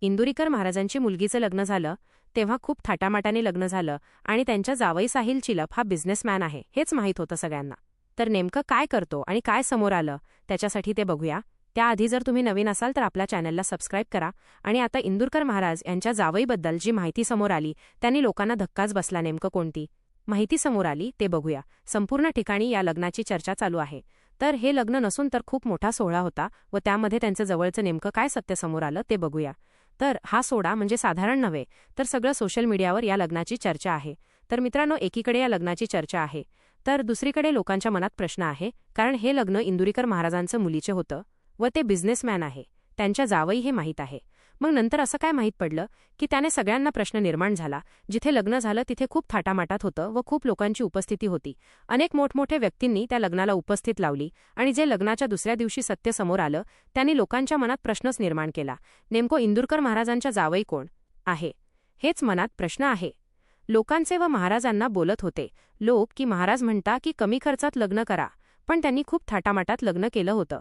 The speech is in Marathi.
इंदुरीकर महाराजांची मुलगीचं लग्न झालं तेव्हा खूप थाटामाटाने लग्न झालं आणि त्यांच्या जावई साहिल चिलप हा बिझनेसमॅन आहे हेच माहीत होतं सगळ्यांना. तर नेमकं काय करतो आणि काय समोर आलं त्याच्यासाठी ते बघूया. त्याआधी जर तुम्ही नवीन असाल तर आपल्या चॅनलला सबस्क्राईब करा. आणि आता इंदुरकर महाराज यांच्या जावईबद्दल जी माहिती समोर आली त्यांनी लोकांना धक्काच बसला. नेमकं कोणती माहिती समोर आली ते बघूया. संपूर्ण ठिकाणी या लग्नाची चर्चा चालू आहे. तर हे लग्न नसून तर खूप मोठा सोहळा होता व त्यामध्ये त्यांचं जवळचं नेमकं काय सत्य समोर आलं ते बघूया. तर हा सोहळा म्हणजे साधारण नव्हे तर सगळं सोशल मीडियावर या लग्नाची चर्चा आहे. तर मित्रांनो, एकीकडे या लग्नाची चर्चा आहे तर दुसरीकडे लोकांच्या मनात प्रश्न आहे. कारण हे लग्न इंदुरीकर महाराजांचं मुलीचे होतं व ते बिझनेसमॅन आहे. त्यांच्या जावई हे माहीत आहे. मग नंतर असं काय माहीत पडलं की त्याने सगळ्यांना प्रश्न निर्माण झाला. जिथे लग्न झालं तिथे खूप थाटामाटात होतं व खूप लोकांची उपस्थिती होती. अनेक मोठमोठ्या व्यक्तींनी त्या लग्नाला उपस्थित लावली आणि जे लग्नाच्या दुसऱ्या दिवशी सत्य समोर आलं त्यांनी लोकांच्या मनात प्रश्नच निर्माण केला. नेमकं इंदुरकर महाराजांच्या जावई कोण आहे हेच मनात प्रश्न आहे. लोकांचे व महाराजांना बोलत होते लोक की महाराज म्हणता की कमी खर्चात लग्न करा, पण त्यांनी खूप थाटामाटात लग्न केलं होतं.